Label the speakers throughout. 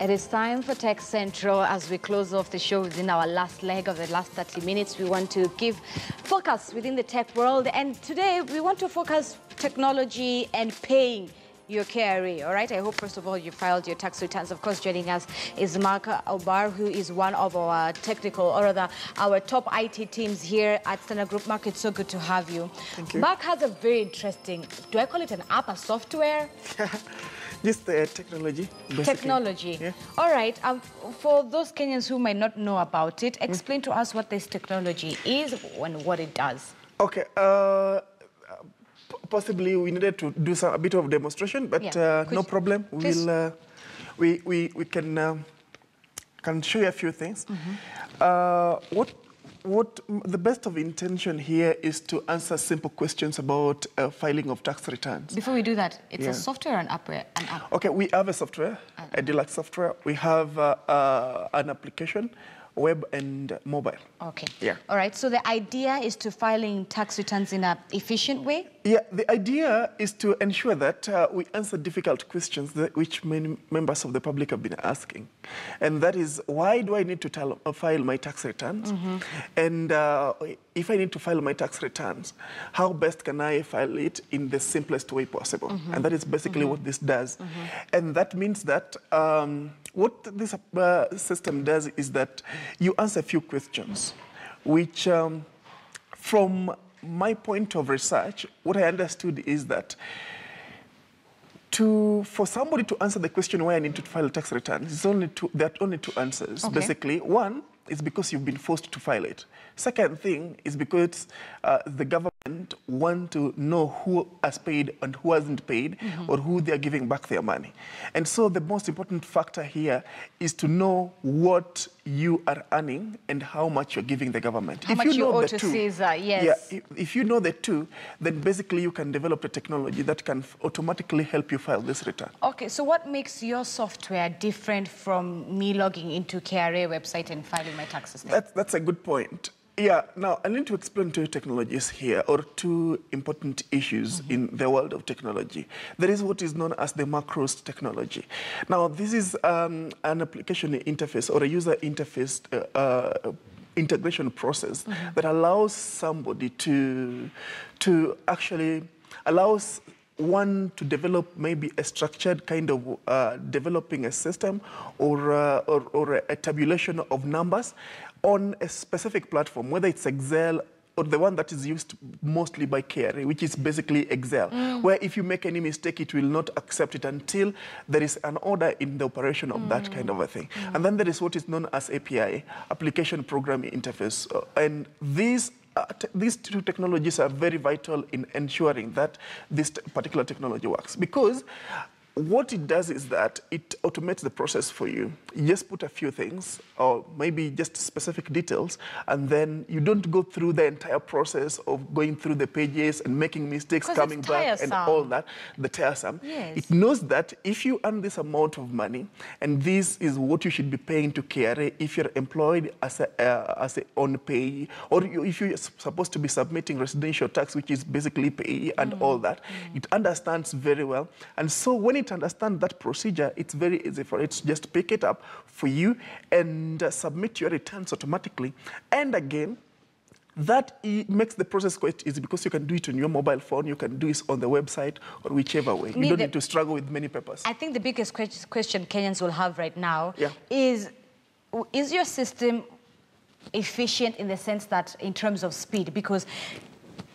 Speaker 1: It is time for Tech Central. As we close off the show within our last leg of the last 30 minutes, we want to give focus within the tech world. And today we want to focus technology and paying your KRA, all right? I hope, first of all, you filed your tax returns. Of course, joining us is Mark Obar, who is one of our technical, or rather, our top IT teams here at Standard Group. Mark, it's so good to have you.
Speaker 2: Thank you.
Speaker 1: Mark has a very interesting, do I call it an app, a software?
Speaker 2: Just technology, basically.
Speaker 1: Technology.
Speaker 2: Yeah.
Speaker 1: All right. For those Kenyans who might not know about it, explain to us what this technology is and what it does.
Speaker 2: Okay. Possibly we needed to do a bit of demonstration, but no problem. We can show you a few things. What the best of intention here is to answer simple questions about filing of tax returns.
Speaker 1: Before we do that, it's a software and an app?
Speaker 2: Okay, we have a software, a deluxe software. We have an application, web and mobile.
Speaker 1: Okay.
Speaker 2: Yeah.
Speaker 1: All right. So the idea is to filing tax returns in an efficient way?
Speaker 2: Yeah, the idea is to ensure that we answer difficult questions which many members of the public have been asking. And that is, why do I need to file my tax returns? And if I need to file my tax returns, how best can I file it in the simplest way possible? And that is basically what this does. And that means that what this system does is that you answer a few questions, which from my point of research, what I understood is that for somebody to answer the question why I need to file tax returns, there are only two answers. Okay. Basically, one is because you've been forced to file it. Second thing is because the government want to know who has paid and who hasn't paid, or who they are giving back their money. And so the most important factor here is to know what you are earning and how much you're giving the government.
Speaker 1: How much you owe to Caesar, yes.
Speaker 2: Yeah, if you know the two, then basically you can develop a technology that can automatically help you file this return. Okay,
Speaker 1: so what makes your software different from me logging into KRA website and filing my taxes there?
Speaker 2: That's a good point. Yeah, now I need to explain two technologies here, or two important issues in the world of technology. There is what is known as the macros technology. Now, this is an application interface or a user interface integration process that allows somebody to actually allows one to develop maybe a structured kind of developing a system or a tabulation of numbers on a specific platform, whether it's Excel or the one that is used mostly by KRA, which is basically Excel, where if you make any mistake, it will not accept it until there is an order in the operation of that kind of a thing. And then there is what is known as API, Application Programming Interface. And these two technologies are very vital in ensuring that this particular technology works, because what it does is that it automates the process for you. You just put a few things, or maybe just specific details, and then you don't go through the entire process of going through the pages and making mistakes, coming back, and all that, the tiresome. Yes. It knows that if you earn this amount of money, and this is what you should be paying to KRA if you're employed as a on pay, or if you're supposed to be submitting residential tax, which is basically pay and all that, it understands very well. And so when it understands that procedure, it's very easy for it to just pick it up for you and submit your returns automatically. And again, that makes the process quite easy, because you can do it on your mobile phone, you can do it on the website, or whichever way. You don't need to struggle with many papers.
Speaker 1: I think the biggest question Kenyans will have right now is your system efficient in the sense that in terms of speed? Because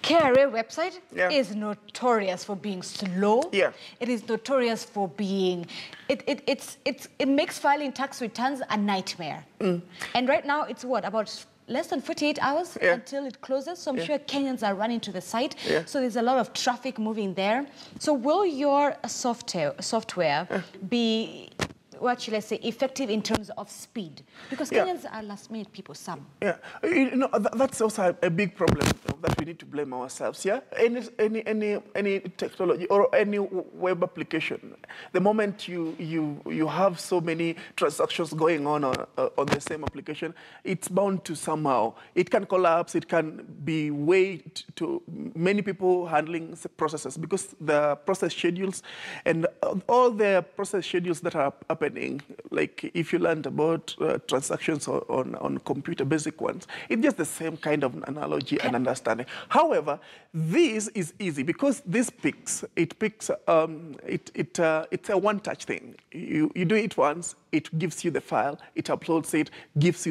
Speaker 1: KRA website is notorious for being slow. Yeah. It is notorious for being, it makes filing tax returns a nightmare. And right now it's what, about less than 48 hours until it closes. So I'm sure Kenyans are running to the site. So there's a lot of traffic moving there. So will your software be, what should I say, effective in terms of speed? Because Kenyans are last-minute people, some. Yeah,
Speaker 2: you know, that's also a big problem that we need to blame ourselves, Any technology or any web application, the moment you have so many transactions going on the same application, it's bound to somehow, it can collapse, it can be way to many people handling processes, because the process schedules and all the process schedules that are happening happening, like if you learned about transactions on computer, basic ones, it's just the same kind of analogy and understanding. However, this is easy because this picks, it's a one-touch thing. You do it once, it gives you the file, it uploads it,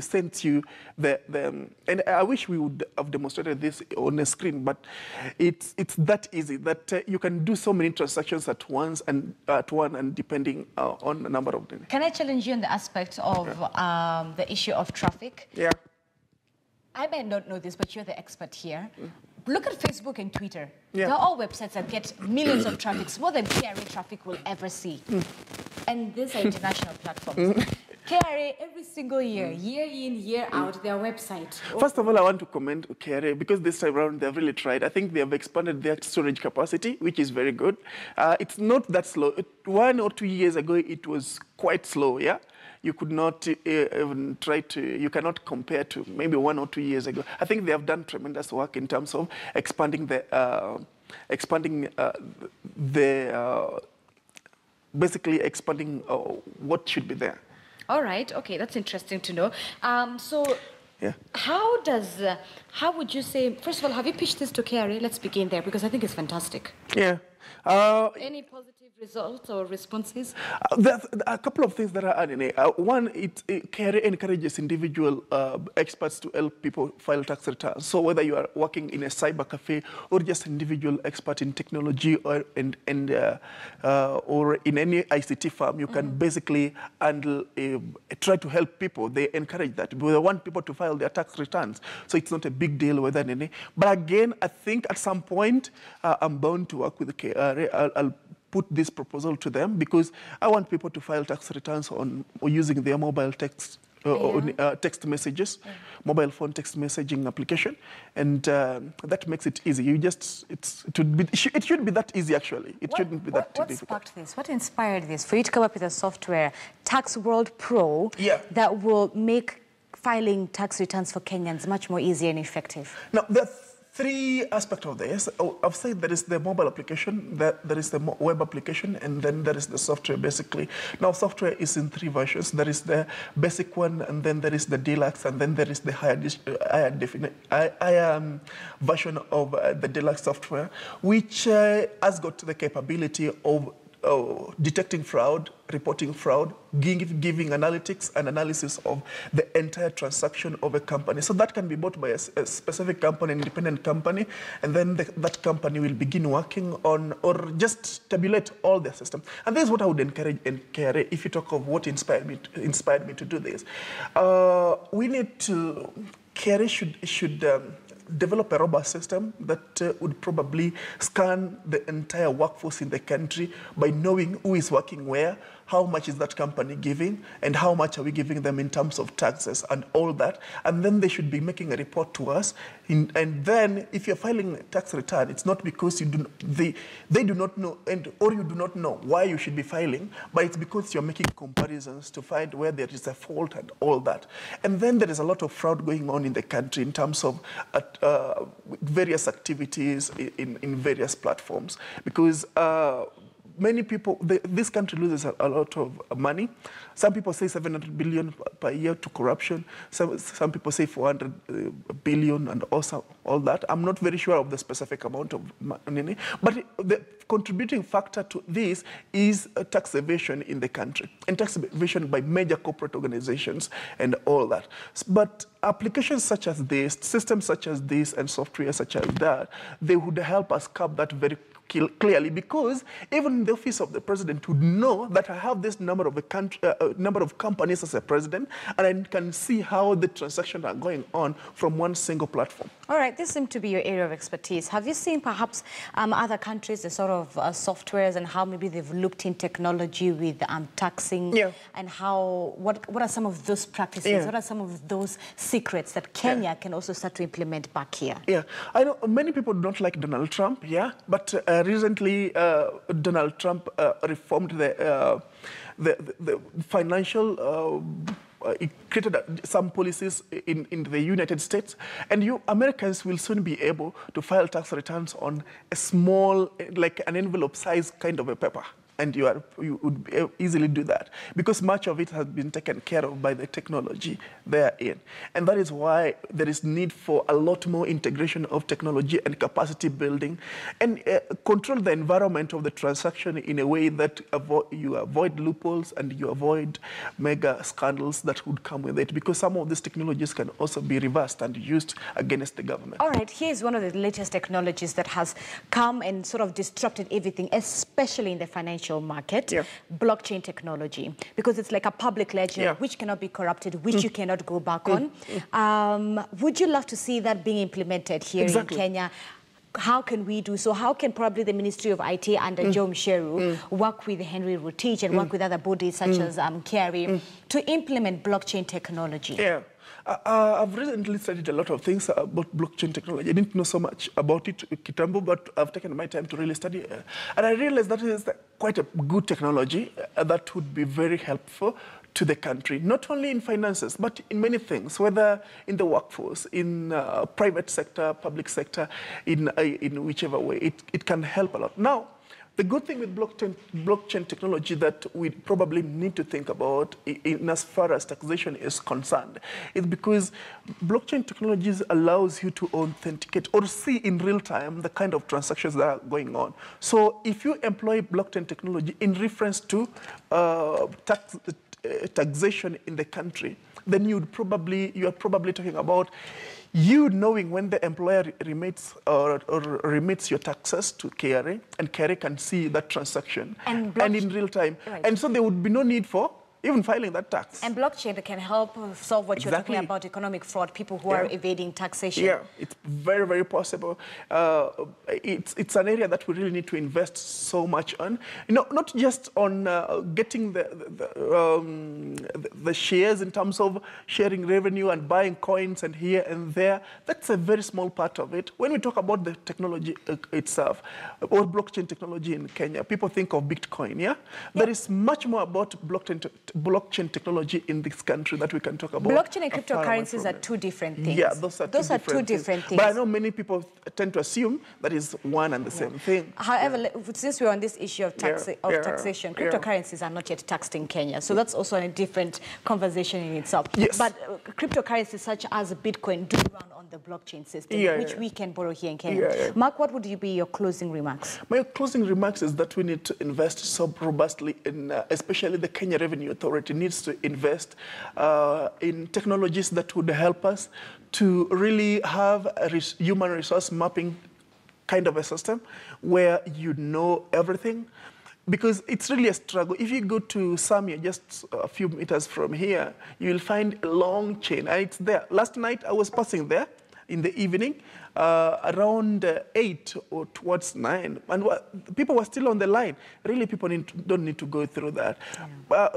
Speaker 2: sends you and I wish we would have demonstrated this on a screen, but it's that easy that you can do so many transactions at once and depending on the number of them.
Speaker 1: Can I challenge you on the aspect of the issue of traffic?
Speaker 2: Yeah.
Speaker 1: I may not know this, but you're the expert here. Look at Facebook and Twitter.
Speaker 2: Yeah.
Speaker 1: They're all websites that get millions of traffic, more than KRA traffic will ever see. And these are international platforms. KRA, every single year, year in, year out, their website.
Speaker 2: First of all, I want to commend KRA because this time around they've really tried. I think they have expanded their storage capacity, which is very good. It's not that slow. 1 or 2 years ago, it was quite slow, yeah? You could not even you cannot compare to maybe 1 or 2 years ago. I think they have done tremendous work in terms of expanding basically expanding what should be there.
Speaker 1: All right, okay, that's interesting to know.
Speaker 2: Yeah.
Speaker 1: How would you say, first of all, have you pitched this to KRA? Let's begin there, because I think it's fantastic.
Speaker 2: Yeah.
Speaker 1: Any positive results or responses?
Speaker 2: There's a couple of things that are adding. One, KRA encourages individual experts to help people file tax returns. So whether you are working in a cyber cafe or just an individual expert in technology or in any ICT firm, you can basically handle, try to help people. They encourage that. They want people to file their tax returns. So it's not a big deal whether any. But again, I think at some point, I'm bound to work with the KRA. I'll put this proposal to them because I want people to file tax returns or using their mobile text text messages, mobile phone text messaging application, and that makes it easy. It should be that easy actually. It shouldn't be that difficult. What
Speaker 1: sparked this? What inspired this for you to come up with a software, Tax World Pro, that will make filing tax returns for Kenyans much more easy and effective?
Speaker 2: Now, there's 3 aspects of this. I've said there is the mobile application, there is the web application, and then there is the software, basically. Now, software is in 3 versions. There is the basic one, and then there is the deluxe, and then there is the higher version of the deluxe software, which has got the capability of detecting fraud, reporting fraud, giving analytics and analysis of the entire transaction of a company. So that can be bought by a specific company, independent company, and then that company will begin working on or just tabulate all their systems. And this is what I would encourage in KRA if you talk of what inspired me to do this. We need to, KRA should develop a robust system that would probably scan the entire workforce in the country by knowing who is working where, how much is that company giving, and how much are we giving them in terms of taxes and all that. And then they should be making a report to us. And then if you're filing a tax return, it's not because they do not know or you do not know why you should be filing, but it's because you're making comparisons to find where there is a fault and all that. And then there is a lot of fraud going on in the country in terms of various activities in various platforms, because many people, this country loses a lot of money. Some people say 700 billion per year to corruption. Some people say 400 billion and also all that. I'm not very sure of the specific amount of money. But the contributing factor to this is tax evasion in the country, and tax evasion by major corporate organizations and all that. But applications such as this, systems such as this, and software such as that, they would help us curb that very clearly, because even the office of the president would know that I have this number of companies as a president, and I can see how the transactions are going on from one single platform.
Speaker 1: All right, this seems to be your area of expertise. Have you seen perhaps other countries, the sort of softwares and how maybe they've looked in technology with taxing, and how what are some of those practices? What are some of those secrets that Kenya can also start to implement back here?
Speaker 2: Yeah, I know many people don't like Donald Trump, but recently Donald Trump reformed the financial. It created some policies in the United States, and you Americans will soon be able to file tax returns on a small, like an envelope size kind of a paper. and you would easily do that because much of it has been taken care of by the technology therein. And that is why there is need for a lot more integration of technology and capacity building and control the environment of the transaction in a way that you avoid loopholes and you avoid mega scandals that would come with it, because some of these technologies can also be reversed and used against the government.
Speaker 1: All right, here's one of the latest technologies that has come and sort of disrupted everything, especially in the financial market, blockchain technology, because it's like a public ledger which cannot be corrupted, which you cannot go back on. Would you love to see that being implemented here in Kenya? How can we do so? How can probably the Ministry of IT under Joe Msheru work with Henry Rotich and work with other bodies such as KRA to implement blockchain technology?
Speaker 2: Yeah. I've recently studied a lot of things about blockchain technology. I didn't know so much about it kitambo, but I've taken my time to really study it. And I realized that it is quite a good technology that would be very helpful to the country, not only in finances, but in many things, whether in the workforce, in private sector, public sector, in whichever way. It can help a lot. Now, the good thing with blockchain technology that we probably need to think about in as far as taxation is concerned is because blockchain technologies allows you to authenticate or see in real time the kind of transactions that are going on. So if you employ blockchain technology in reference to taxation in the country, then you are probably talking about you knowing when the employer remits or remits your taxes to KRA, and KRA can see that transaction and in real time. Right. And so there would be no need for even filing that tax.
Speaker 1: And blockchain can help solve what you're talking about, economic fraud, people who are evading taxation.
Speaker 2: Yeah, it's very, very possible. It's an area that we really need to invest so much on. Not just on getting the shares in terms of sharing revenue and buying coins and here and there. That's a very small part of it. When we talk about the technology itself, or blockchain technology in Kenya, people think of Bitcoin, There is much more about blockchain technology in this country that we can talk about.
Speaker 1: Blockchain and cryptocurrencies are two different things.
Speaker 2: Yeah, those are two different things. But I know many people tend to assume that is one and the same thing.
Speaker 1: However, since we're on this issue of taxation, cryptocurrencies are not yet taxed in Kenya. So that's also a different conversation in itself.
Speaker 2: Yes.
Speaker 1: But cryptocurrencies such as Bitcoin do run on the blockchain system, which we can borrow here in Kenya. Mark, what would be your closing remarks?
Speaker 2: My closing remarks is that we need to invest so robustly in, especially the Kenya Revenue Authority needs to invest in technologies that would help us to really have a human resource mapping kind of a system where you know everything. Because it's really a struggle. If you go to Samia, just a few meters from here, you'll find a long chain, and it's there. Last night, I was passing there in the evening, around 8 or towards 9, and people were still on the line. Really, people don't need to go through that.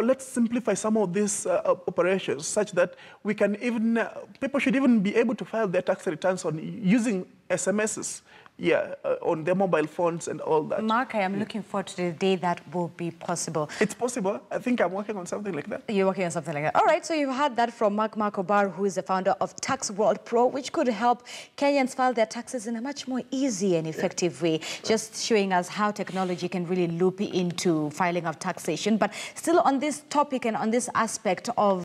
Speaker 2: Let's simplify some of these operations such that we can even, people should even be able to file their tax returns on using SMSs. On their mobile phones and all that.
Speaker 1: Mark, I am looking forward to the day that will be possible.
Speaker 2: It's possible. I think I'm working on something like that.
Speaker 1: You're working on something like that. All right, so you've heard that from Mark Obar, who is the founder of Tax World Pro, which could help Kenyans file their taxes in a much more easy and effective way, just showing us how technology can really loop into filing of taxation. But still on this topic and on this aspect of